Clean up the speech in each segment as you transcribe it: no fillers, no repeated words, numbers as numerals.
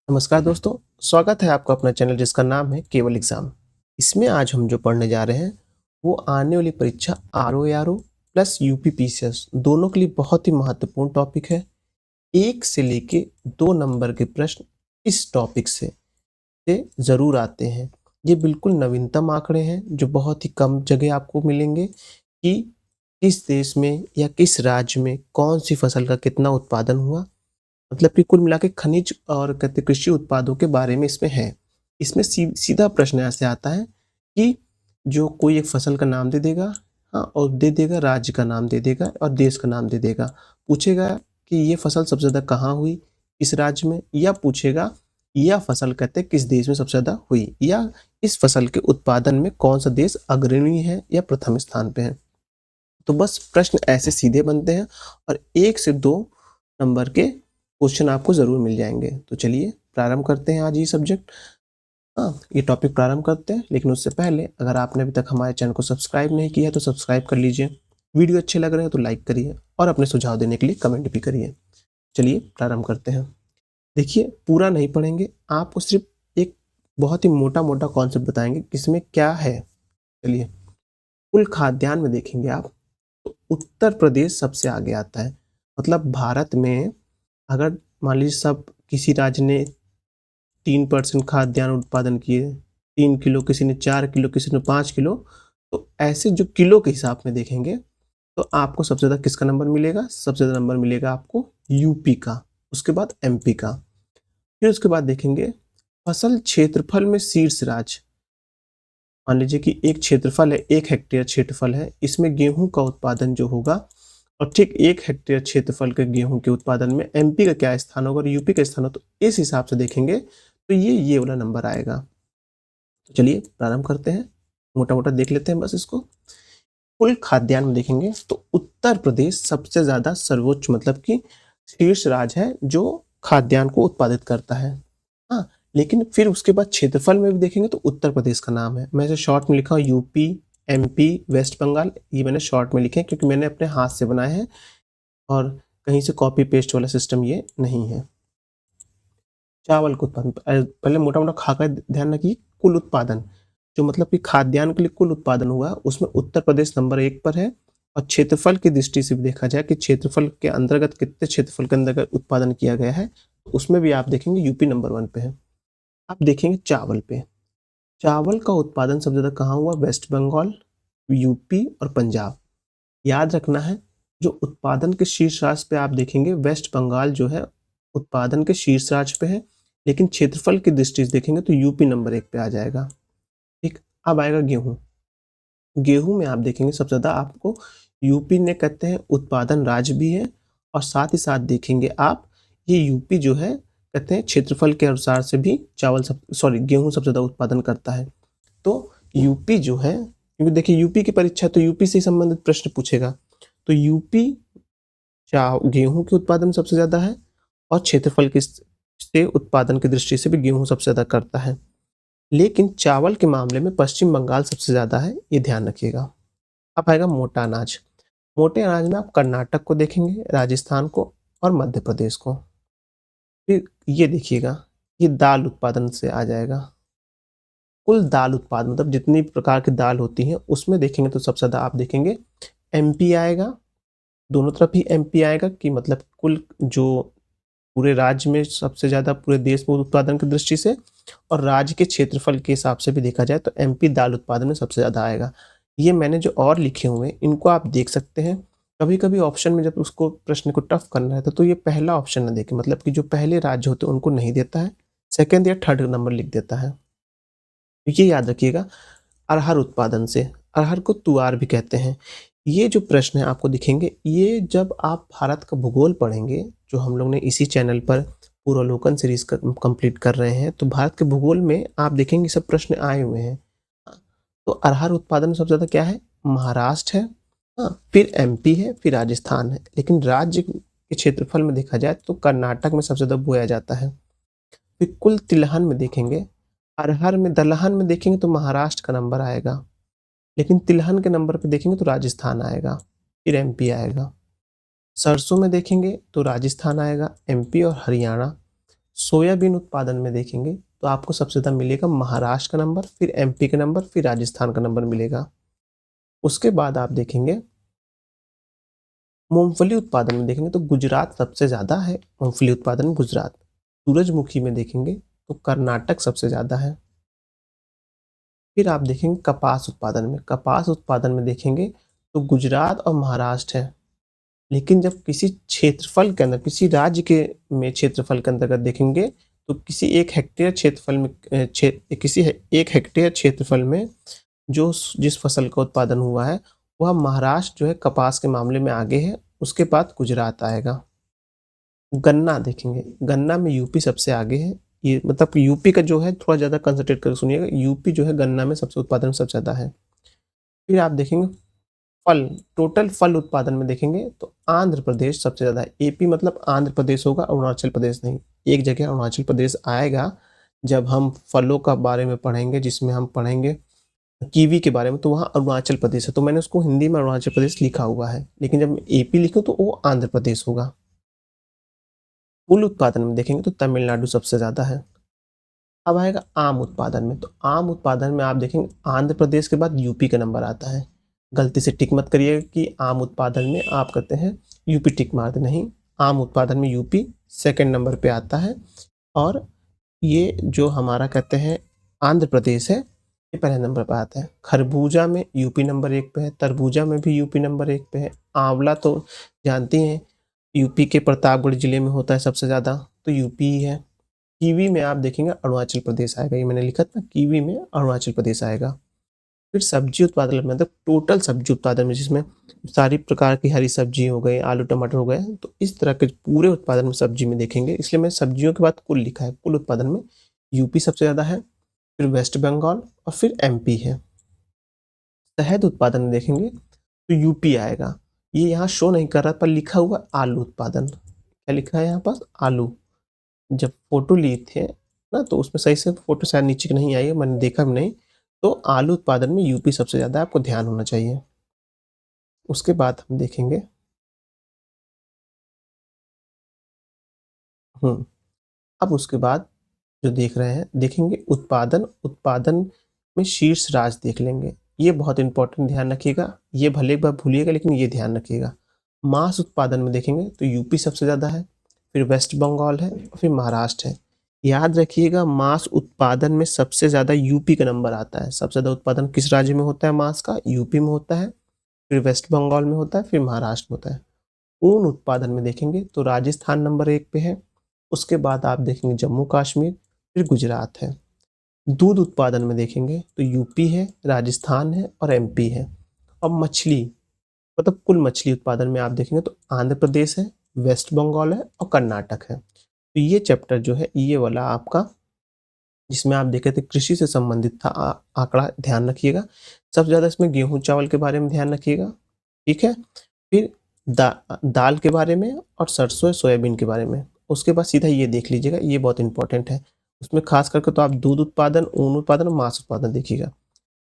नमस्कार दोस्तों, स्वागत है आपका अपना चैनल जिसका नाम है केवल एग्जाम। इसमें आज हम जो पढ़ने जा रहे हैं वो आने वाली परीक्षा आरओ प्लस यूपी पीसीएस दोनों के लिए बहुत ही महत्वपूर्ण टॉपिक है। 1 से लेके 2 नंबर के प्रश्न इस टॉपिक से ज़रूर आते हैं। ये बिल्कुल नवीनतम आंकड़े हैं जो बहुत ही कम जगह आपको मिलेंगे कि किस देश में या किस राज्य में कौन सी फसल का कितना उत्पादन हुआ। मतलब कि कुल मिला के खनिज और कहते कृषि उत्पादों के बारे में इसमें है। इसमें सीधा प्रश्न ऐसे आता है कि जो कोई एक फसल का नाम दे देगा, हाँ, और दे देगा राज्य का नाम दे देगा और देश का नाम दे देगा। पूछेगा कि ये फसल सबसे ज़्यादा कहाँ हुई, किस राज्य में, या पूछेगा यह फसल कहते हैं किस देश में सबसे ज़्यादा हुई, या इस फसल के उत्पादन में कौन सा देश अग्रणी है या प्रथम स्थान पे है। तो बस प्रश्न ऐसे सीधे बनते हैं और 1 से 2 नंबर के क्वेश्चन आपको ज़रूर मिल जाएंगे। तो चलिए प्रारंभ करते हैं आज ये सब्जेक्ट। हाँ, ये टॉपिक प्रारंभ करते हैं, लेकिन उससे पहले अगर आपने अभी तक हमारे चैनल को सब्सक्राइब नहीं किया तो सब्सक्राइब कर लीजिए। वीडियो अच्छे लग रहे हैं तो लाइक करिए और अपने सुझाव देने के लिए कमेंट भी करिए। चलिए प्रारंभ करते हैं। देखिए, पूरा नहीं पढ़ेंगे, आपको सिर्फ एक बहुत ही मोटा-मोटा कॉन्सेप्ट बताएंगे कि इसमें क्या है। चलिए, कुल खाद्यान्न में देखेंगे आप तो उत्तर प्रदेश सबसे आगे आता है। मतलब भारत में अगर मान लीजिए सब किसी राज्य ने 3% खाद्यान्न उत्पादन किए, 3 किलो, किसी ने 4 किलो, किसी ने 5 किलो, तो ऐसे जो किलो के हिसाब में देखेंगे तो आपको सबसे ज़्यादा किसका नंबर मिलेगा? सबसे ज़्यादा नंबर मिलेगा आपको यूपी का, उसके बाद एमपी का। फिर उसके बाद देखेंगे फसल क्षेत्रफल में शीर्ष राज्य। मान लीजिए कि एक क्षेत्रफल है, 1 हेक्टेयर क्षेत्रफल है, इसमें गेहूँ का उत्पादन जो होगा और ठीक 1 हेक्टेयर क्षेत्रफल के गेहूँ के उत्पादन में एमपी का क्या स्थान होगा और यूपी का स्थान हो, तो इस हिसाब से देखेंगे तो ये वाला नंबर आएगा। तो चलिए प्रारंभ करते हैं, मोटा-मोटा देख लेते हैं बस इसको। कुल खाद्यान्न में देखेंगे तो उत्तर प्रदेश सबसे ज़्यादा सर्वोच्च मतलब कि शीर्ष राज्य है जो खाद्यान्न को उत्पादित करता है। हाँ, लेकिन फिर उसके बाद क्षेत्रफल में भी देखेंगे तो उत्तर प्रदेश का नाम है। मैं इसे शॉर्ट में लिखा हूँ यूपी, एमपी, वेस्ट बंगाल, ये मैंने शॉर्ट में लिखे हैं क्योंकि मैंने अपने हाथ से बनाए हैं और कहीं से कॉपी पेस्ट वाला सिस्टम ये नहीं है। चावल का उत्पादन पहले मोटा-मोटा खाका ध्यान रखिए, कुल उत्पादन जो मतलब कि खाद्यान्न के लिए कुल उत्पादन हुआ उसमें उत्तर प्रदेश नंबर 1 पर है। और क्षेत्रफल की दृष्टि से भी देखा जाए कि क्षेत्रफल के अंतर्गत कितने क्षेत्रफल के अंतर्गत उत्पादन किया गया है, उसमें भी आप देखेंगे यूपी नंबर 1 पे है। अब देखेंगे चावल पे। चावल का उत्पादन सबसे ज़्यादा कहाँ हुआ? वेस्ट बंगाल, यूपी और पंजाब। याद रखना है, जो उत्पादन के शीर्ष राज्य पे आप देखेंगे वेस्ट बंगाल जो है उत्पादन के शीर्ष राज्य पे है, लेकिन क्षेत्रफल की दृष्टि से देखेंगे तो यूपी नंबर 1 पे आ जाएगा। ठीक, अब आएगा गेहूँ। गेहूँ में आप देखेंगे सबसे ज़्यादा आपको यूपी ने कहते हैं उत्पादन राज्य भी है और साथ ही साथ देखेंगे आप ये यूपी जो है कहते हैं क्षेत्रफल के अनुसार से भी गेहूँ सबसे ज़्यादा उत्पादन करता है। तो यूपी जो है, क्योंकि देखिए यूपी की परीक्षा तो यूपी से संबंधित प्रश्न पूछेगा, तो यूपी गेहूं के उत्पादन सबसे ज्यादा है और क्षेत्रफल के से उत्पादन की दृष्टि से भी गेहूं सबसे ज्यादा करता है। लेकिन चावल के मामले में पश्चिम बंगाल सबसे ज्यादा है, ये ध्यान रखिएगा। अब आएगा मोटा अनाज। मोटे अनाज में आप कर्नाटक को देखेंगे, राजस्थान को और मध्य प्रदेश को। फिर ये देखिएगा, ये दाल उत्पादन से आ जाएगा। कुल दाल उत्पादन मतलब जितनी प्रकार की दाल होती हैं उसमें देखेंगे तो सबसे ज़्यादा आप देखेंगे एमपी आएगा। दोनों तरफ ही एमपी आएगा कि मतलब कुल जो पूरे राज्य में सबसे ज़्यादा पूरे देश में उत्पादन की दृष्टि से और राज्य के क्षेत्रफल के हिसाब से भी देखा जाए तो एमपी दाल उत्पादन में सबसे ज़्यादा आएगा। ये मैंने जो और लिखे हुए हैं इनको आप देख सकते हैं। कभी-कभी ऑप्शन में जब उसको प्रश्न को टफ करना रहता है तो ये पहला ऑप्शन ना देखें, मतलब कि जो पहले राज्य होते हैं उनको नहीं देता है, सेकंड या थर्ड नंबर लिख देता है। ये याद रखिएगा। अरहर उत्पादन से, अरहर को तुआर भी कहते हैं। ये जो प्रश्न है आपको दिखेंगे, ये जब आप भारत का भूगोल पढ़ेंगे, जो हम लोग ने इसी चैनल पर पूर्वावलोकन सीरीज कंप्लीट कर रहे हैं, तो भारत के भूगोल में आप देखेंगे सब प्रश्न आए हुए हैं। तो अरहर उत्पादन में सबसे ज़्यादा क्या है? महाराष्ट्र है, हाँ, फिर एमपी है, फिर राजस्थान है। लेकिन राज्य के क्षेत्रफल में देखा जाए तो कर्नाटक में सबसे ज़्यादा बोया जाता है। फिर कुल तिलहन में देखेंगे, अरहर में दलहन में देखेंगे तो महाराष्ट्र का नंबर आएगा, लेकिन तिलहन के नंबर पे देखेंगे तो राजस्थान आएगा, फिर एमपी आएगा। सरसों में देखेंगे तो राजस्थान आएगा, एमपी और हरियाणा। सोयाबीन उत्पादन में देखेंगे तो आपको सबसे ज़्यादा मिलेगा महाराष्ट्र का नंबर, फिर एमपी का नंबर, फिर राजस्थान का नंबर मिलेगा। उसके बाद आप देखेंगे मूंगफली उत्पादन में देखेंगे तो गुजरात सबसे ज़्यादा है मूंगफली उत्पादन में गुजरात। सूरजमुखी में देखेंगे तो कर्नाटक सबसे ज़्यादा है। फिर आप देखेंगे कपास उत्पादन में देखेंगे तो गुजरात और महाराष्ट्र है। लेकिन जब किसी क्षेत्रफल के अंदर किसी राज्य के में क्षेत्रफल के अंतर्गत देखेंगे तो किसी एक हेक्टेयर क्षेत्रफल में एक हेक्टेयर क्षेत्रफल में जो जिस फसल का उत्पादन हुआ है वह महाराष्ट्र जो है कपास के मामले में आगे है, उसके बाद गुजरात आएगा। गन्ना देखेंगे, गन्ना में यूपी सबसे आगे है। ये मतलब यूपी का जो है थोड़ा ज़्यादा कंसंट्रेट करके सुनिएगा, यूपी जो है गन्ना में सबसे उत्पादन में सबसे ज़्यादा है। फिर आप देखेंगे टोटल फल उत्पादन में देखेंगे तो आंध्र प्रदेश सबसे ज़्यादा है। एपी मतलब आंध्र प्रदेश होगा, अरुणाचल प्रदेश नहीं। एक जगह अरुणाचल प्रदेश आएगा जब हम फलों का बारे में पढ़ेंगे, जिसमें हम पढ़ेंगे कीवी के बारे में, तो वहाँ अरुणाचल प्रदेश है। तो मैंने उसको हिंदी में अरुणाचल प्रदेश लिखा हुआ है, लेकिन जब एपी लिखूँ तो वो आंध्र प्रदेश होगा। कुल उत्पादन में देखेंगे तो तमिलनाडु सबसे ज़्यादा है। अब आएगा आम उत्पादन में, तो आम उत्पादन में आप देखेंगे आंध्र प्रदेश के बाद यूपी का नंबर आता है। गलती से टिक मत करिएगा कि आम उत्पादन में आप कहते हैं यूपी टिक मार दे, नहीं। आम उत्पादन में यूपी सेकंड नंबर पे आता है और ये जो हमारा कहते हैं आंध्र प्रदेश है ये पहले नंबर पर आता है। खरबूजा में यूपी नंबर 1 पे है, तरबूजा में भी यूपी नंबर 1 पे है। आंवला तो जानती हैं यूपी के प्रतापगढ़ जिले में होता है सबसे ज़्यादा, तो यूपी ही है। कीवी में आप देखेंगे अरुणाचल प्रदेश आएगा, ये मैंने लिखा था, कीवी में अरुणाचल प्रदेश आएगा। फिर सब्जी उत्पादन में मतलब टोटल सब्जी उत्पादन में, जिसमें सारी प्रकार की हरी सब्जी हो गई, आलू टमाटर हो गए, तो इस तरह के पूरे उत्पादन में सब्जी में देखेंगे, इसलिए मैं सब्जियों के बाद कुल लिखा है। कुल उत्पादन में यूपी सबसे ज़्यादा है, फिर वेस्ट बंगाल और फिर एमपी है। शहद उत्पादन में देखेंगे तो यूपी आएगा। ये यहाँ शो नहीं कर रहा पर लिखा हुआ आलू उत्पादन, क्या लिखा है यहाँ पास, आलू। जब फोटो लिए थे ना तो उसमें सही से फोटो शायद नीचे की नहीं आई है, मैंने देखा भी नहीं। तो आलू उत्पादन में यूपी सबसे ज़्यादा, आपको ध्यान होना चाहिए। उसके बाद हम देखेंगे अब उसके बाद जो देख रहे हैं देखेंगे उत्पादन में शीर्ष राज्य देख लेंगे। ये बहुत इंपॉर्टेंट, ध्यान रखिएगा। ये भले एक बार भूलिएगा लेकिन ये ध्यान रखिएगा। मांस उत्पादन में देखेंगे तो यूपी सबसे ज़्यादा है, फिर वेस्ट बंगाल है और फिर महाराष्ट्र है। याद रखिएगा मांस उत्पादन में सबसे ज़्यादा यूपी का नंबर आता है। सबसे ज़्यादा उत्पादन किस राज्य में होता है मांस का, यूपी में होता है, फिर वेस्ट बंगाल में होता है, फिर महाराष्ट्र में होता है। ऊन उत्पादन में देखेंगे तो राजस्थान नंबर 1 पे है, उसके बाद आप देखेंगे जम्मू कश्मीर, फिर गुजरात है। दूध उत्पादन में देखेंगे तो यूपी है, राजस्थान है और एमपी है। अब मछली मतलब कुल मछली उत्पादन में आप देखेंगे तो आंध्र प्रदेश है, वेस्ट बंगाल है और कर्नाटक है। तो ये चैप्टर जो है ये वाला आपका, जिसमें आप देखे थे कृषि से संबंधित था, आंकड़ा ध्यान रखिएगा। सबसे ज़्यादा इसमें गेहूं चावल के बारे में ध्यान रखिएगा, ठीक है। फिर दाल के बारे में और सरसों सोयाबीन के बारे में। उसके बाद सीधा ये देख लीजिएगा, ये बहुत इंपॉर्टेंट है। उसमें खास करके तो आप दूध उत्पादन, ऊन उत्पादन और मांस उत्पादन देखिएगा।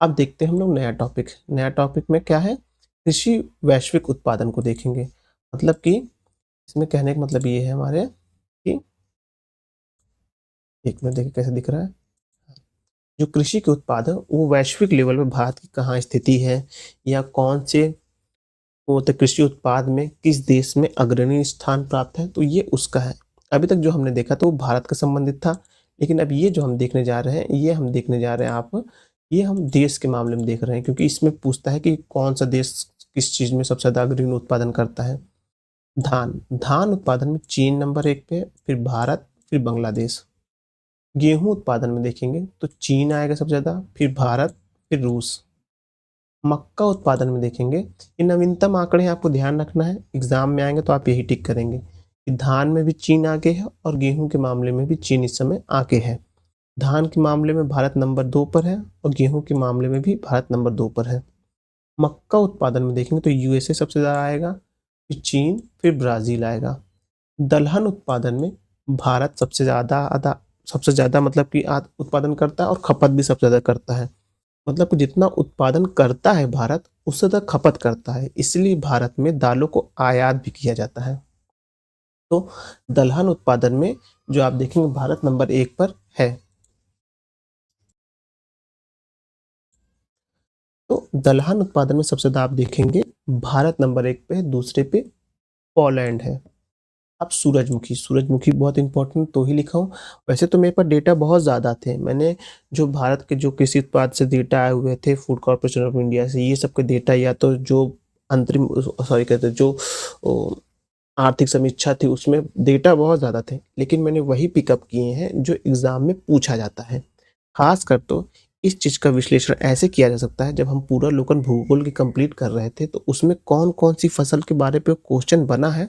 अब देखते हैं हम लोग नया टॉपिक। नया टॉपिक में क्या है, कृषि वैश्विक उत्पादन को देखेंगे। मतलब कि इसमें कहने का मतलब ये है हमारे कि एक मिनट देखिए कैसे दिख रहा है, जो कृषि के उत्पादन वो वैश्विक लेवल पर भारत की कहाँ स्थिति है, या कौन से वो तो कृषि उत्पाद में किस देश में अग्रणी स्थान प्राप्त है, तो ये उसका है। अभी तक जो हमने देखा तो वो भारत का संबंधित था, लेकिन अब ये जो हम देखने जा रहे हैं ये हम देखने जा रहे हैं ये हम देश के मामले में देख रहे हैं, क्योंकि इसमें पूछता है कि कौन सा देश किस चीज़ में सबसे ज़्यादा अग्रणी उत्पादन करता है। धान उत्पादन में चीन नंबर 1 पे, फिर भारत, फिर बांग्लादेश। गेहूं उत्पादन में देखेंगे तो चीन आएगा सबसे ज़्यादा, फिर भारत, फिर रूस। मक्का उत्पादन में देखेंगे, ये नवीनतम आंकड़े आपको ध्यान रखना है, एग्जाम में आएंगे तो आप यही टिक करेंगे कि धान में भी चीन आगे है और गेहूं के मामले में भी चीन इस समय आगे है। धान के मामले में भारत नंबर 2 पर है और गेहूं के मामले में भी भारत नंबर 2 पर है। मक्का उत्पादन में देखेंगे तो यूएसए सबसे ज़्यादा आएगा, फिर चीन, फिर ब्राज़ील आएगा। दलहन उत्पादन में भारत सबसे ज़्यादा मतलब कि उत्पादन करता है और खपत भी सबसे ज़्यादा करता है। मतलब कि जितना उत्पादन करता है भारत उससे ज़्यादा खपत करता है, इसलिए भारत में दालों को आयात भी किया जाता है। तो दलहन उत्पादन में जो आप देखेंगे भारत नंबर 1 पर है। तो दलहन उत्पादन में सबसे ज़्यादा आप देखेंगे भारत नंबर 1 पे है, दूसरे पे पोलैंड है। अब सूरजमुखी, सूरजमुखी बहुत इम्पोर्टेंट तो ही लिखा हूँ। वैसे तो मेरे पास डेटा बहुत ज़्यादा थे। मैंने जो भारत के जो कृषि उत्पाद से डेटा आए हुए थे, फूड कॉर्पोरेशन ऑफ इंडिया से, ये सब के डेटा या तो जो अंतरिम सॉरी कहते हैं जो ओ, आर्थिक समीक्षा थी उसमें डेटा बहुत ज़्यादा थे। लेकिन मैंने वही पिकअप किए हैं जो एग्ज़ाम में पूछा जाता है। ख़ासकर तो इस चीज़ का विश्लेषण ऐसे किया जा सकता है, जब हम पूरा लोकन भूगोल की कंप्लीट कर रहे थे तो उसमें कौन-कौन सी फसल के बारे पे क्वेश्चन बना है,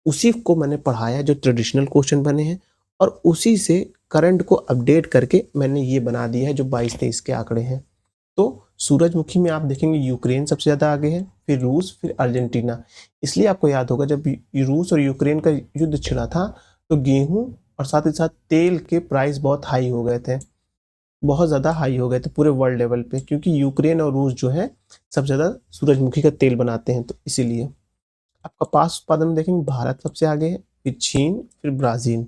उसी को मैंने पढ़ाया जो ट्रेडिशनल क्वेश्चन बने हैं, और उसी से करंट को अपडेट करके मैंने ये बना दिया है जो 22-23 के आंकड़े हैं। तो सूरजमुखी में आप देखेंगे यूक्रेन सबसे ज़्यादा आगे है, फिर रूस, फिर अर्जेंटीना। इसलिए आपको याद होगा जब रूस और यूक्रेन का युद्ध छिड़ा था तो गेहूं और साथ ही साथ तेल के प्राइस बहुत हाई हो गए थे, बहुत ज़्यादा हाई हो गए थे पूरे वर्ल्ड लेवल पे, क्योंकि यूक्रेन और रूस जो है सबसे ज़्यादा सूरजमुखी का तेल बनाते हैं, तो इसीलिए। आप कपास उत्पादन में देखेंगे भारत सबसे आगे है, फिर चीन, फिर ब्राज़ील।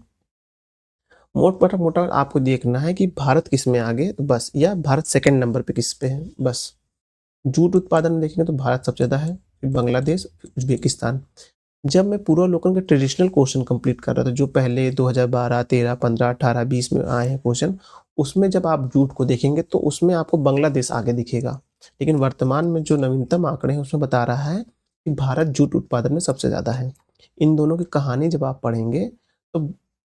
मोटा-मोटा आपको देखना है कि भारत किस में आगे है, तो बस, या भारत सेकंड नंबर पे किस पे है, बस। जूट उत्पादन में देखेंगे तो भारत सबसे ज़्यादा है, फिर बांग्लादेश, फिर उज़्बेकिस्तान। जब मैं पूर्वावलोकन के ट्रेडिशनल क्वेश्चन कंप्लीट कर रहा था, जो पहले 2012, 13, 15, 18, 20 में आए हैं क्वेश्चन, उसमें जब आप जूट को देखेंगे तो उसमें आपको बांग्लादेश आगे दिखेगा। लेकिन वर्तमान में जो नवीनतम आंकड़े हैं उसमें बता रहा है कि भारत जूट उत्पादन में सबसे ज़्यादा है। इन दोनों की कहानी जब आप पढ़ेंगे तो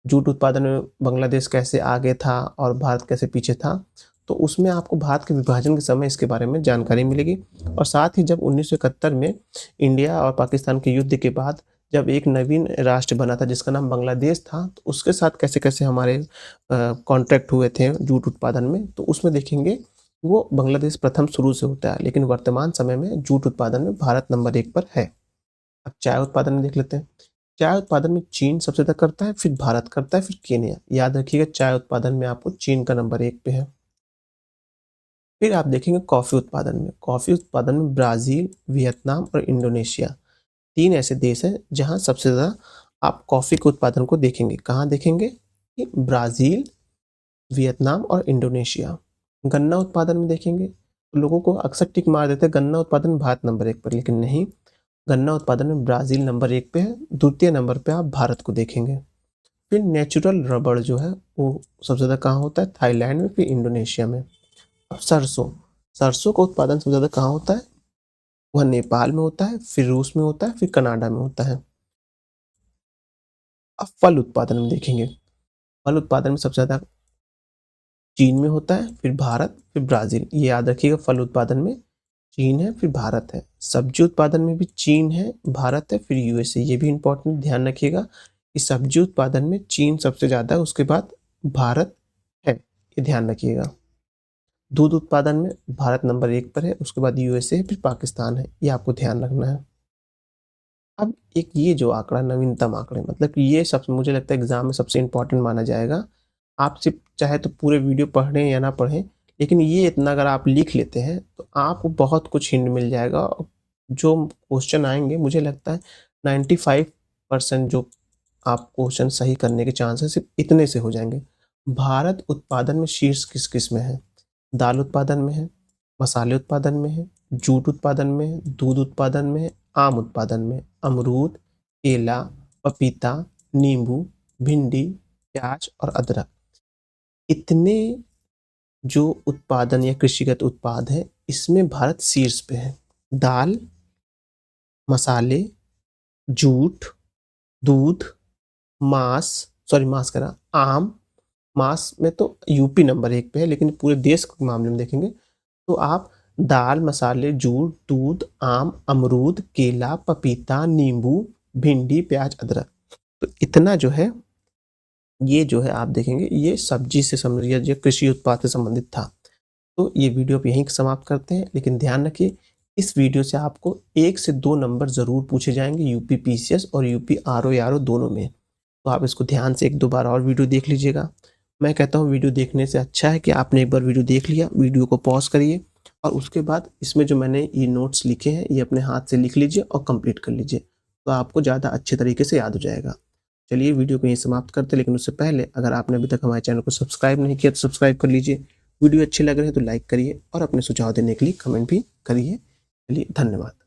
जूट उत्पादन में बांग्लादेश कैसे आगे था और भारत कैसे पीछे था, तो उसमें आपको भारत के विभाजन के समय इसके बारे में जानकारी मिलेगी। और साथ ही जब 1971 में इंडिया और पाकिस्तान के युद्ध के बाद जब एक नवीन राष्ट्र बना था जिसका नाम बांग्लादेश था, तो उसके साथ कैसे-कैसे हमारे कॉन्ट्रैक्ट हुए थे जूट उत्पादन में, तो उसमें देखेंगे वो बांग्लादेश प्रथम शुरू से होता है, लेकिन वर्तमान समय में जूट उत्पादन में भारत नंबर 1 पर है। अब चाय उत्पादन में देख लेते हैं। चाय उत्पादन में चीन सबसे ज़्यादा करता है, फिर भारत करता है, फिर केन्या। याद रखिएगा चाय उत्पादन में आपको चीन का नंबर 1 पे है। फिर आप देखेंगे कॉफ़ी उत्पादन में। कॉफ़ी उत्पादन में ब्राज़ील, वियतनाम और इंडोनेशिया, 3 ऐसे देश हैं जहाँ सबसे ज़्यादा आप कॉफ़ी के उत्पादन को देखेंगे। कहाँ देखेंगे? कि ब्राज़ील, वियतनाम और इंडोनेशिया। गन्ना उत्पादन में देखेंगे तो लोगों को अक्सर टिक मार देते हैं गन्ना उत्पादन में भारत नंबर 1 पर, लेकिन नहीं, गन्ना उत्पादन में ब्राज़ील नंबर 1 पे है, द्वितीय नंबर पे आप भारत को देखेंगे। फिर नेचुरल रबड़ जो है वो सबसे ज़्यादा कहाँ होता है? थाईलैंड में, फिर इंडोनेशिया में। अब सरसों, सरसों का उत्पादन सबसे ज़्यादा कहाँ होता है? वह नेपाल में होता है, फिर रूस में होता है, फिर कनाडा में होता है। अब फल उत्पादन में देखेंगे, फल उत्पादन में सबसे ज़्यादा चीन में होता है, फिर भारत, फिर ब्राज़ील। ये याद रखिएगा, फल उत्पादन में चीन है, फिर भारत है। सब्जी उत्पादन में भी चीन है, भारत है, फिर यूएसए। ये भी इम्पोर्टेंट ध्यान रखिएगा कि सब्जी उत्पादन में चीन सबसे ज़्यादा है, उसके बाद भारत है, ये ध्यान रखिएगा। दूध उत्पादन में भारत नंबर 1 पर है, उसके बाद यूएसए, फिर पाकिस्तान है, ये आपको ध्यान रखना है। अब एक ये जो आंकड़ा नवीनतम आंकड़े, मतलब कि ये सब मुझे लगता है एग्जाम में सबसे इम्पोर्टेंट माना जाएगा। आप सिर्फ चाहे तो पूरे वीडियो पढ़ें या ना पढ़ें, लेकिन ये इतना अगर आप लिख लेते हैं तो आपको बहुत कुछ हिंट मिल जाएगा। और जो क्वेश्चन आएंगे मुझे लगता है 95% जो आप क्वेश्चन सही करने के चांसेस सिर्फ इतने से हो जाएंगे। भारत उत्पादन में शीर्ष किस किस में है? दाल उत्पादन में है, मसाले उत्पादन में है, जूट उत्पादन में है, दूध उत्पादन में है, आम उत्पादन में, अमरूद, केला, पपीता, नींबू, भिंडी, प्याज और अदरक। इतने जो उत्पादन या कृषिगत उत्पाद है इसमें भारत शीर्ष पे है। दाल, मसाले, जूट, दूध, मांस, सॉरी मांस कह रहा, आम, मांस में तो यूपी नंबर 1 पे है, लेकिन पूरे देश के मामले में देखेंगे तो आप दाल, मसाले, जूट, दूध, आम, अमरूद, केला, पपीता, नींबू, भिंडी, प्याज, अदरक, तो इतना जो है, ये जो है आप देखेंगे ये सब्जी से संबंधित या कृषि उत्पाद से संबंधित था। तो ये वीडियो आप यहीं समाप्त करते हैं, लेकिन ध्यान रखिए इस वीडियो से आपको 1 से 2 नंबर ज़रूर पूछे जाएंगे यूपी पीसीएस और यूपी आरओ दोनों में। तो आप इसको ध्यान से 1-2 बार और वीडियो देख लीजिएगा। मैं कहता हूँ वीडियो देखने से अच्छा है कि आपने एक बार वीडियो देख लिया, वीडियो को पॉज़ करिए और उसके बाद इसमें जो मैंने ये नोट्स लिखे हैं ये अपने हाथ से लिख लीजिए और कंप्लीट कर लीजिए। तो आपको ज़्यादा अच्छे तरीके से याद हो जाएगा। चलिए वीडियो को यहीं समाप्त करते हैं, लेकिन उससे पहले अगर आपने अभी तक हमारे चैनल को सब्सक्राइब नहीं किया तो सब्सक्राइब कर लीजिए। वीडियो अच्छे लग रहे हैं तो लाइक करिए और अपने सुझाव देने के लिए कमेंट भी करिए। चलिए धन्यवाद।